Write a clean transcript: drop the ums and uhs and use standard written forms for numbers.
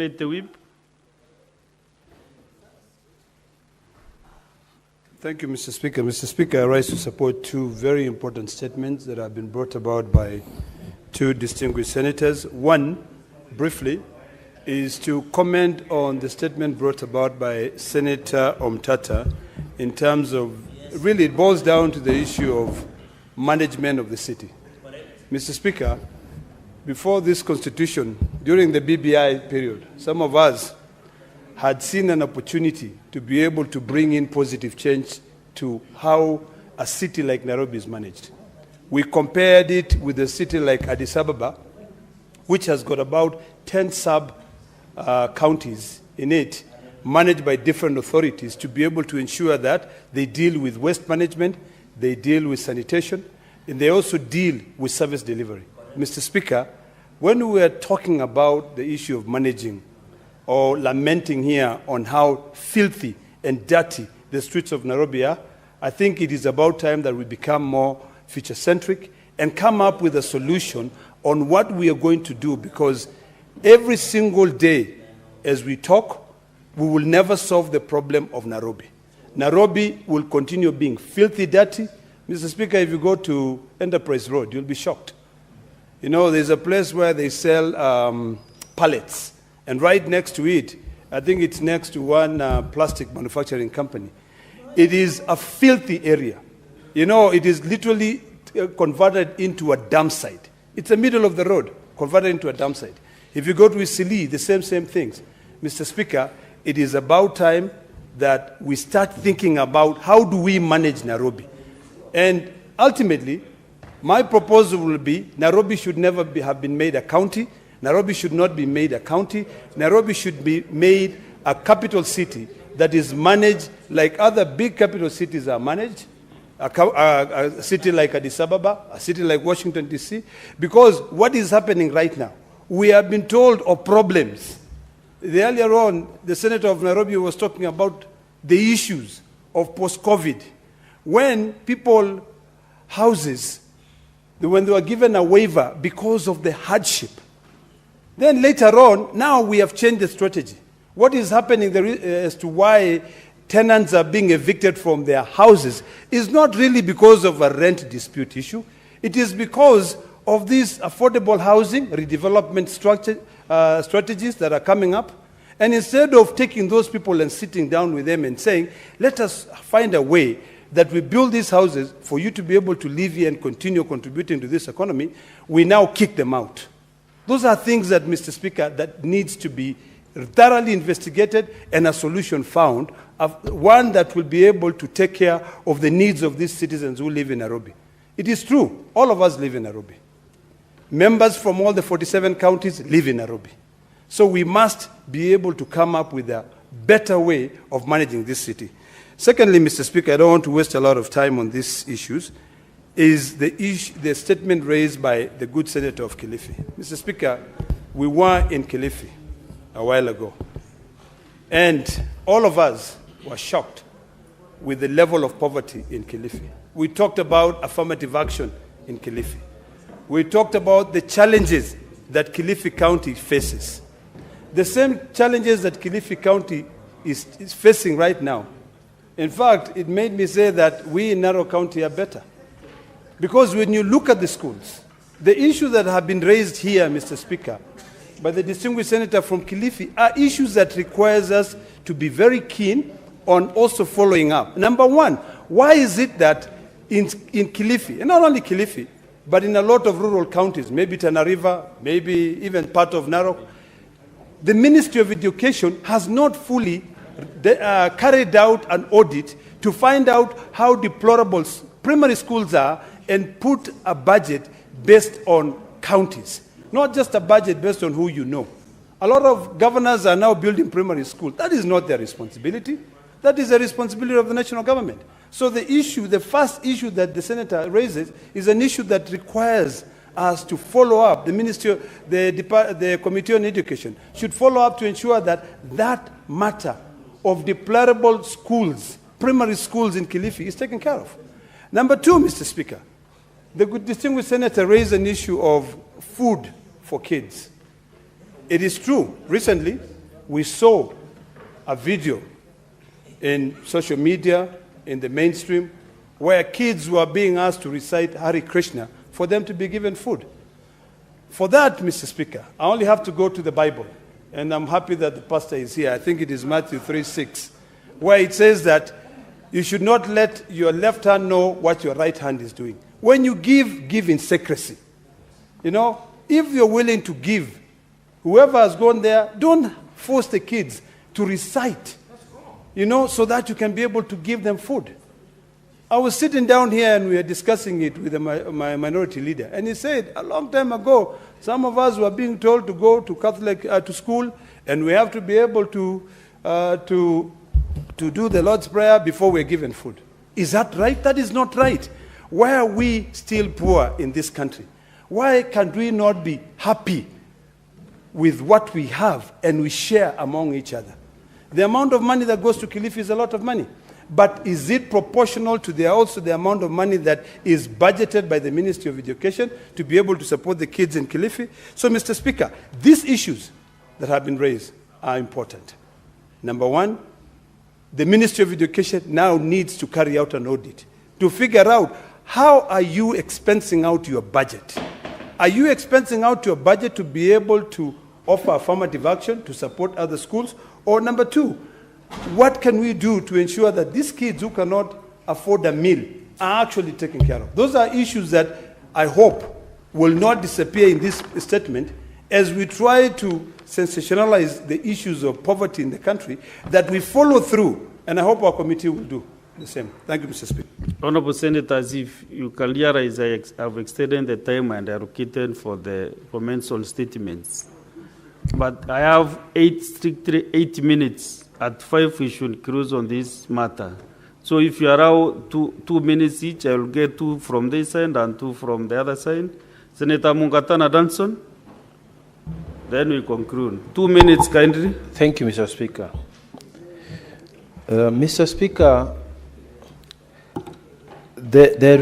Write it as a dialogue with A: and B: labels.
A: manipulate the whip.
B: Thank you, Mr. Speaker. Mr. Speaker, I rise to support two very important statements that have been brought about by two distinguished senators. One, briefly, is to comment on the statement brought about by Senator Omtata in terms of, really it boils down to the issue of management of the city. Mr. Speaker, before this constitution, during the BBI period, some of us had seen an opportunity to be able to bring in positive change to how a city like Nairobi is managed. We compared it with a city like Addis Ababa, which has got about 10 sub-counties in it, managed by different authorities, to be able to ensure that they deal with waste management, they deal with sanitation, and they also deal with service delivery. Mr. Speaker, when we are talking about the issue of managing or lamenting here on how filthy and dirty the streets of Nairobi are, I think it is about time that we become more future-centric and come up with a solution on what we are going to do, because every single day as we talk, we will never solve the problem of Nairobi. Nairobi will continue being filthy, dirty. Mr. Speaker, if you go to Enterprise Road, you'll be shocked. You know, there's a place where they sell pallets, and right next to it, I think it's next to one plastic manufacturing company. It is a filthy area. You know, it is literally converted into a dump site. It's the middle of the road, converted into a dump site. If you go to Isili, the same things. Mr. Speaker, it is about time that we start thinking about how do we manage Nairobi. And ultimately, my proposal will be Nairobi should never have been made a county. Nairobi should not be made a county. Nairobi should be made a capital city that is managed like other big capital cities are managed, a city like Addis Ababa, a city like Washington, D.C., because what is happening right now, we have been told of problems. Earlier on, the Senator of Nairobi was talking about the issues of post-COVID, when people, houses, when they were given a waiver because of the hardship. Then later on, now we have changed the strategy. What is happening there as to why tenants are being evicted from their houses is not really because of a rent dispute issue. It is because of these affordable housing redevelopment strategies that are coming up. And instead of taking those people and sitting down with them and saying, let us find a way that we build these houses for you to be able to live here and continue contributing to this economy, we now kick them out. Those are things that, Mr. Speaker, that needs to be thoroughly investigated and a solution found, one that will be able to take care of the needs of these citizens who live in Nairobi. It is true, all of us live in Nairobi. Members from all the 47 counties live in Nairobi. So we must be able to come up with a better way of managing this city. Secondly, Mr. Speaker, I don't want to waste a lot of time on these issues, is the statement raised by the good Senator of Kilifi. Mr. Speaker, we were in Kilifi a while ago, and all of us were shocked with the level of poverty in Kilifi. We talked about affirmative action in Kilifi. We talked about the challenges that Kilifi County faces. The same challenges that Kilifi County is facing right now. In fact, it made me say that we in Narok County are better. Because when you look at the schools, the issues that have been raised here, Mr. Speaker, by the distinguished senator from Kilifi are issues that requires us to be very keen on also following up. Number one, why is it that in Kilifi, and not only Kilifi, but in a lot of rural counties, maybe Tana River, maybe even part of Narok, the Ministry of Education has not fully carried out an audit to find out how deplorable primary schools are and put a budget based on counties, not just a budget based on who you know. A lot of governors are now building primary schools. That is not their responsibility. That is the responsibility of the national government. So the issue, the first issue that the senator raises is an issue that requires us to follow up. The Ministry, the Committee on Education should follow up to ensure that that matter of deplorable schools, primary schools in Kilifi, is taken care of. Number two, Mr. Speaker, the good distinguished senator raised an issue of food for kids. It is true, recently, we saw a video in social media, in the mainstream, where kids were being asked to recite Hare Krishna for them to be given food. For that, Mr. Speaker, I only have to go to the Bible, and I'm happy that the pastor is here. I think it is Matthew 3:6, where it says that you should not let your left hand know what your right hand is doing. When you give, give in secrecy. You know, if you're willing to give, whoever has gone there, don't force the kids to recite, you know, so that you can be able to give them food. I was sitting down here and we were discussing it with my minority leader, and he said a long time ago, some of us were being told to go to Catholic to school, and we have to be able to do the Lord's Prayer before we're given food. Is that right? That is not right. Why are we still poor in this country? Why can't we not be happy with what we have and we share among each other? The amount of money that goes to Kilifi is a lot of money. But is it proportional to the amount of money that is budgeted by the Ministry of Education to be able to support the kids in Kilifi? So, Mr. Speaker, these issues that have been raised are important. Number one, the Ministry of Education now needs to carry out an audit to figure out how are you expensing out your budget. Are you expensing out your budget to be able to offer affirmative action to support other schools? Or number two, what can we do to ensure that these kids who cannot afford a meal are actually taken care of? Those are issues that I hope will not disappear in this statement as we try to sensationalize the issues of poverty in the country, that we follow through, and I hope our committee will do the same. Thank you, Mr. Speaker.
A: Honorable Senators, if you can realize I have extended the time and allocated for the commensal statements. But I have 8 minutes. At 5, we should cruise on this matter. So if you allow 2 minutes each, I will get 2 from this side and 2 from the other side. Senator Mungatana Danson, then we conclude. 2 minutes, kindly.
C: Thank you, Mr. Speaker. Mr. Speaker, the